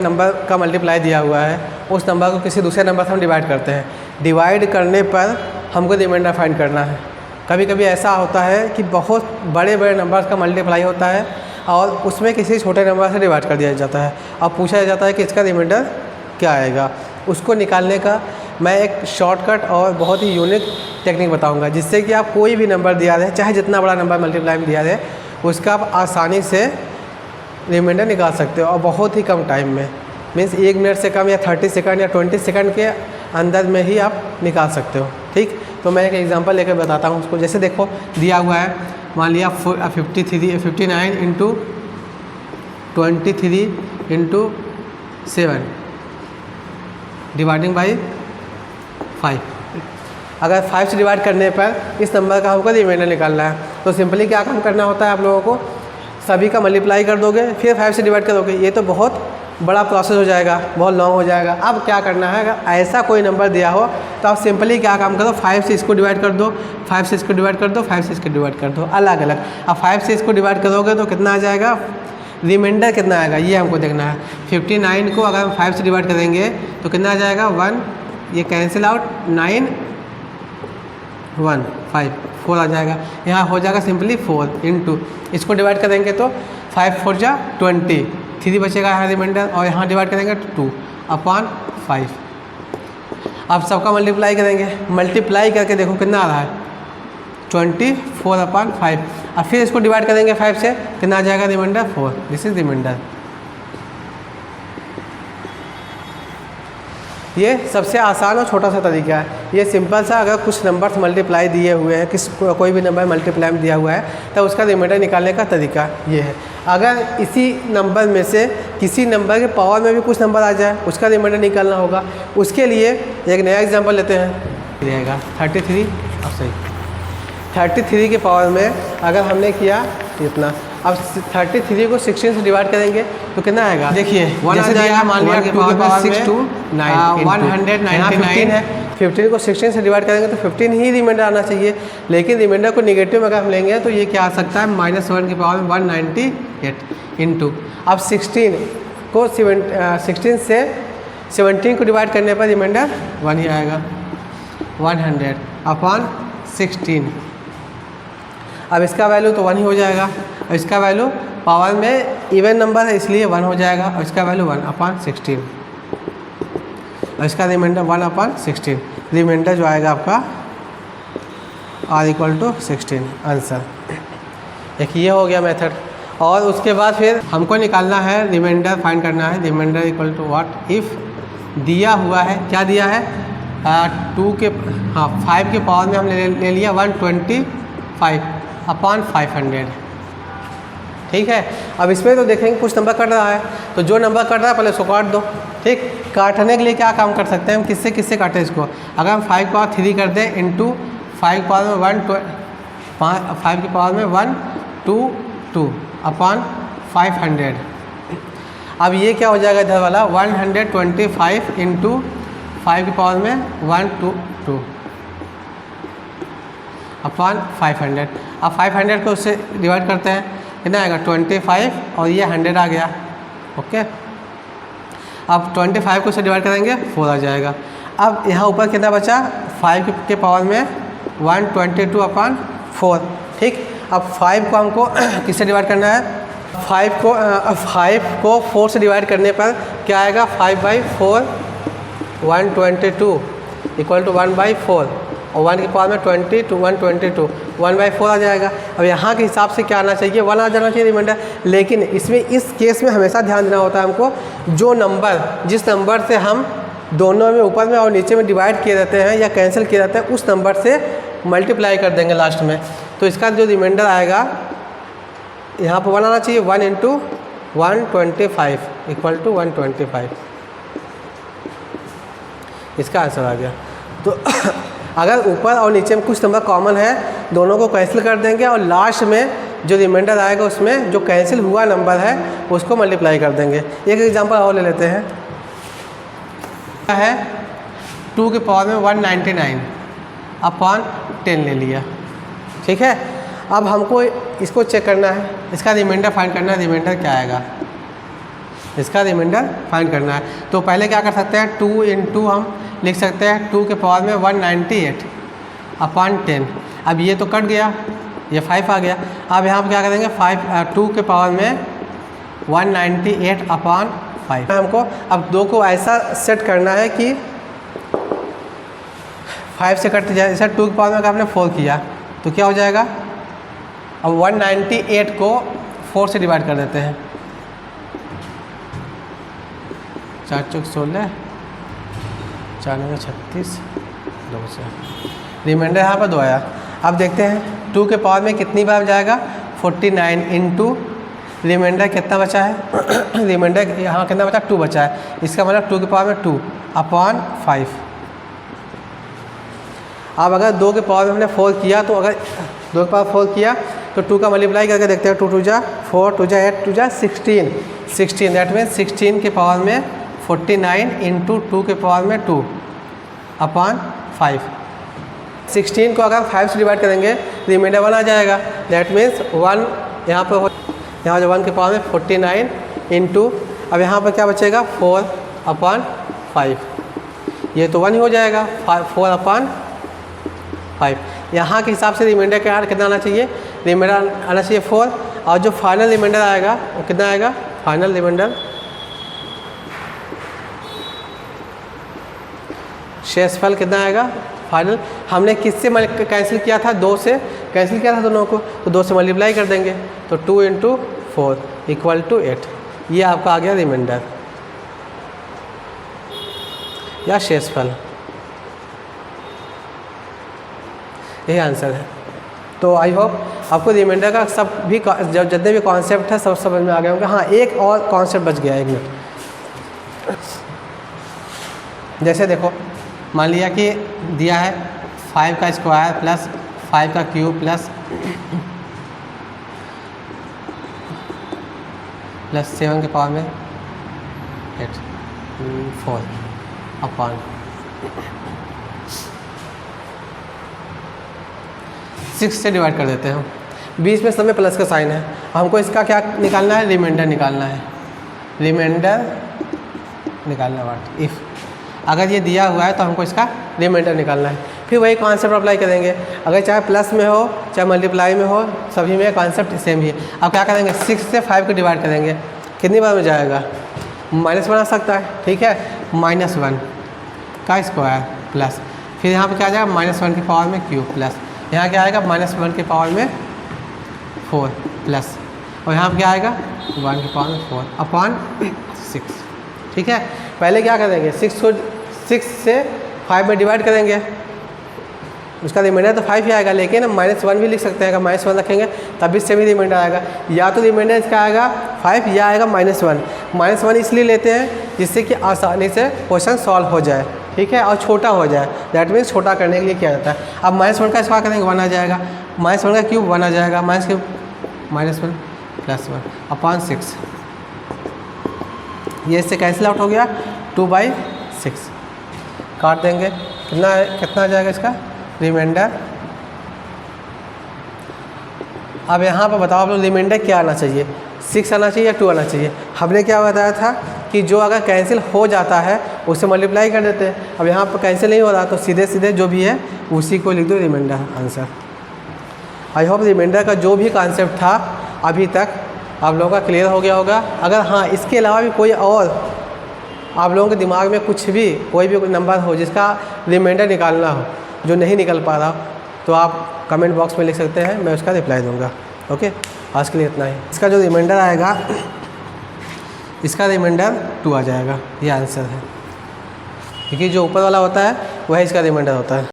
Number का multiply दिया हुआ है, उस नंबर को किसी दूसरे नंबर से हम डिवाइड करते हैं। डिवाइड करने पर हमको रिमाइंडर फाइंड करना है। कभी कभी ऐसा होता है कि बहुत बड़े बड़े नंबर्स का मल्टीप्लाई होता है और उसमें किसी छोटे नंबर से डिवाइड कर दिया जाता है और पूछा जाता है कि इसका रिमाइंडर क्या आएगा। उसको निकालने का मैं एक शॉर्टकट और बहुत ही यूनिक टेक्निक बताऊंगा, जिससे कि आप कोई भी नंबर दिया रहे, चाहे जितना बड़ा नंबर मल्टीप्लाई में दिया रहे, उसका आप आसानी से रिमाइंडर निकाल सकते हो और बहुत ही कम टाइम में, मीन्स 1 मिनट से कम या 30 सेकंड या 20 सेकंड के अंदर में ही आप निकाल सकते हो। ठीक, तो मैं एक एग्जांपल लेकर बताता हूँ उसको। जैसे देखो दिया हुआ है, मान लिया 59 इंटू 23 इंटू 7 डिवाइडिंग बाई 5। अगर 5 से डिवाइड करने पर इस नंबर का हमको रिमाइंडर निकालना है, तो सिंपली क्या काम करना होता है, आप लोगों को सभी का मल्टीप्लाई कर दोगे, फिर 5 से डिवाइड करोगे। ये तो बहुत बड़ा प्रोसेस हो जाएगा, बहुत लॉन्ग हो जाएगा। अब क्या करना है, अगर ऐसा कोई नंबर दिया हो तो आप सिंपली क्या काम करो, 5 से इसको डिवाइड कर दो, 5 से इसको डिवाइड कर दो, 5 से इसको डिवाइड कर दो, अलग अलग। अब 5 से इसको डिवाइड करोगे तो कितना आ जाएगा, रिमाइंडर कितना आएगा ये हमको देखना है। 59 को अगर हम 5 से डिवाइड करेंगे तो कितना आ जाएगा, 1, ये कैंसिल आउट, 9 1 5 4 आ जाएगा। यहाँ हो जाएगा सिंपली 4 इंटू, इसको डिवाइड करेंगे तो 5 4 जा 20, 3 बचेगा यहाँ रिमाइंडर, और यहाँ डिवाइड करेंगे 2/5। अब सबका मल्टीप्लाई करेंगे, मल्टीप्लाई करके देखो कितना आ रहा है, 24/5। अब फिर इसको डिवाइड करेंगे 5 से, कितना आ जाएगा रिमाइंडर, 4। This is reminder. ये सबसे आसान और छोटा सा तरीका है। ये सिंपल सा, अगर कुछ नंबर्स मल्टीप्लाई दिए हुए हैं, कोई भी नंबर मल्टीप्लाई में दिया हुआ है, तो उसका रिमाइंडर निकालने का तरीका ये है। अगर इसी नंबर में से किसी नंबर के पावर में भी कुछ नंबर आ जाए, उसका रिमाइंडर निकालना होगा। उसके लिए एक नया एग्जांपल लेते हैं, रहेगा 33। अब सही 33 के पावर में अगर हमने किया इतना, अब 33 को 16 से डिवाइड करेंगे तो कितना आएगा, देखिए 1 आ जाएगा, मान लिया 2 के पावर में 6 2 9 199 है। 15 को 16 से डिवाइड करेंगे तो 15 ही रिमाइंडर आना चाहिए, लेकिन रिमाइंडर को निगेटिव में अगर हम लेंगे तो ये क्या आ सकता है, -1 के पावर में 198 इंटू। अब 16 को 16 से 17 को डिवाइड करने पर रिमाइंडर 1 ही आएगा, 100/16। अब इसका वैल्यू तो 1 ही हो जाएगा, और इसका वैल्यू पावर में इवन नंबर है इसलिए 1 हो जाएगा, और इसका वैल्यू 1/16, और इसका रिमाइंडर 1/16। रिमाइंडर जो आएगा आपका R = 16 आंसर। एक ये हो गया मेथड। और उसके बाद फिर हमको निकालना है, रिमाइंडर फाइंड करना है। Reminder equal to what, if दिया हुआ है, क्या दिया है, 5 के पावर में हमने ले लिया 125/500। ठीक है, अब इसमें तो देखेंगे कुछ नंबर कट रहा है, तो जो नंबर कट रहा है पहले उसको काट दो। ठीक, काटने के लिए क्या काम कर सकते हैं हम, किससे किससे काटें इसको। अगर हम 5 की पावर 3 कर दें इंटू 5 की पावर में 5 की पावर में 122/500। अब ये क्या हो जाएगा इधर वाला, 125 इंटू 5 की पावर में 122/500। अब 500 को उससे डिवाइड करते हैं, कितना आएगा 25, और ये 100 आ गया। ओके, अब 25 को उससे डिवाइड करेंगे 4 आ जाएगा। अब यहाँ ऊपर कितना बचा, 5 के पावर में 122/4। ठीक, अब 5 को हमको किससे डिवाइड करना है, 5 को 4 से डिवाइड करने पर क्या आएगा, 5/4 122 = 1/4, और 1 की पावर में 20 to 122 1/4 आ जाएगा। अब यहाँ के हिसाब से क्या आना चाहिए, 1 आ जाना चाहिए रिमाइंडर। लेकिन इसमें इस केस में हमेशा ध्यान देना होता है हमको, जो नंबर जिस नंबर से हम दोनों में ऊपर में और नीचे में डिवाइड किए रहते हैं या कैंसिल किए रहते हैं, उस नंबर से मल्टीप्लाई कर देंगे लास्ट में। तो इसका जो रिमाइंडर आएगा यहाँ पर 1 आना चाहिए, 1 × 125 = 125। इसका आंसर आ गया। तो अगर ऊपर और नीचे में कुछ नंबर कॉमन है, दोनों को कैंसिल कर देंगे, और लास्ट में जो रिमाइंडर आएगा उसमें जो कैंसिल हुआ नंबर है उसको मल्टीप्लाई कर देंगे। एक एग्जांपल और ले लेते हैं, है 2 के पावर में 199/10 ले लिया। ठीक है, अब हमको इसको चेक करना है, इसका रिमाइंडर फाइंड करना है। रिमाइंडर क्या आएगा, इसका रिमाइंडर फाइंड करना है। तो पहले क्या कर सकते हैं, 2 इंटू हम लिख सकते हैं 2 के पावर में 198 अपॉन 10। अब ये तो कट गया, ये 5 आ गया। अब यहाँ पर क्या करेंगे 2 के पावर में 198 अपॉन 5 हमको अब 2 को ऐसा सेट करना है कि 5 से कट जाए। जैसे 2 के पावर में आपने 4 किया तो क्या हो जाएगा, अब 198 को 4 से डिवाइड कर देते हैं। 4 चौक 16, 4 9 36, 2 से रिमाइंडर यहाँ पर 2 आया। अब देखते हैं 2 के पावर में कितनी बार जाएगा, 49 इंटू रिमाइंडर कितना बचा है रिमाइंडर यहाँ कितना बचा, 2 बचा है। इसका मतलब 2 के पावर में 2 अपॉन 5। अब अगर 2 के पावर में हमने 4 किया तो अगर 2 के पावर 4 किया तो 2 का मल्टीप्लाई करके देखते हैं। 2 2 जा 4, 2 जा 8, 2 जा 16, दैट मीन्स 16 के पावर में 49 इंटू 2 के पावर में 2 अपॉन 5। 16 को अगर 5 से डिवाइड करेंगे रिमाइंडर 1 आ जाएगा। दैट मीन्स 1 यहाँ पर यहाँ जो 1 के पावर में 49 इंटू, अब यहाँ पर क्या बचेगा 4 अपॉन 5। ये तो 1 ही हो जाएगा, 4 अपॉन 5। यहाँ के हिसाब से रिमाइंडर का कितना आना चाहिए, रिमाइंडर आना चाहिए 4। और जो फाइनल रिमाइंडर आएगा वो कितना आएगा, फाइनल रिमाइंडर शेषफल कितना आएगा फाइनल। हमने किससे कैंसिल किया था, 2 से कैंसिल किया था दोनों को, तो 2 से मल्टीप्लाई कर देंगे तो 2 इंटू 4 इक्वल टू 8। ये आपका आ गया रिमाइंडर या शेषफल, यही आंसर है। तो आई होप आपको रिमाइंडर का सब भी जितने भी कॉन्सेप्ट है सब समझ में आ गए होंगे। हाँ, एक और कॉन्सेप्ट बच गया, 1 मिनट। जैसे देखो मान लिया कि दिया है 5 का स्क्वायर प्लस 5 का क्यूब प्लस 7 के पावर में 4 अपॉन 6 से डिवाइड कर देते हैं। बीच में सब में प्लस का साइन है। हमको इसका क्या निकालना है, रिमाइंडर निकालना है। रिमाइंडर निकालना व्हाट इफ़, अगर ये दिया हुआ है तो हमको इसका रिमाइंडर निकालना है। फिर वही कॉन्सेप्ट अप्लाई करेंगे, अगर चाहे प्लस में हो चाहे मल्टीप्लाई में हो, सभी में कॉन्सेप्ट सेम ही है। अब क्या करेंगे, 6 से 5 को डिवाइड करेंगे, कितनी बार में जाएगा, -1 आ सकता है, ठीक है। -1 का स्क्वायर प्लस, फिर यहाँ पर क्या आ जाएगा -1 की पावर में क्यूब प्लस, यहाँ क्या आएगा -1 की पावर में 4 प्लस, और यहाँ पर क्या आएगा 1 की पावर में 4 अपॉन 6, ठीक है। पहले क्या करेंगे, 6 से 5 में डिवाइड करेंगे, उसका रिमाइंडर तो 5 ही आएगा, लेकिन हम -1 भी लिख सकते हैं। अगर -1 रखेंगे तब भी सेम ही रिमाइंडर आएगा। या तो रिमाइंडर इसका आएगा 5 या आएगा -1। -1 इसलिए लेते हैं जिससे कि आसानी से क्वेश्चन सॉल्व हो जाए, ठीक है, और छोटा हो जाए। दैट मीन्स छोटा करने के लिए किया जाता है। अब -1 का स्क्वायर करेंगे 1 आ जाएगा, -1 का क्यूब 1 आ जाएगा, -1 प्लस 1 अपॉन 6, ये इससे कैंसिल आउट हो गया, 2/6 काट देंगे, कितना आ जाएगा इसका रिमाइंडर। अब यहाँ पर बताओ आप लोग रिमाइंडर क्या आना चाहिए, 6 आना चाहिए या 2 आना चाहिए। हमने क्या बताया था कि जो अगर कैंसिल हो जाता है उससे मल्टीप्लाई कर देते हैं। अब यहाँ पर कैंसिल नहीं हो रहा तो सीधे सीधे जो भी है उसी को लिख दो reminder answer. I hope reminder का जो भी कॉन्सेप्ट था अभी तक आप लोगों का क्लियर हो गया होगा। अगर हाँ इसके अलावा भी कोई और आप लोगों के दिमाग में कुछ भी कोई भी नंबर हो जिसका रिमाइंडर निकालना हो जो नहीं निकल पा रहा, तो आप कमेंट बॉक्स में लिख सकते हैं, मैं उसका रिप्लाई दूंगा। ओके, आज के लिए इतना ही। इसका जो रिमाइंडर आएगा, इसका रिमाइंडर 2 आ जाएगा, ये आंसर है, क्योंकि जो ऊपर वाला होता है वही इसका रिमाइंडर होता है।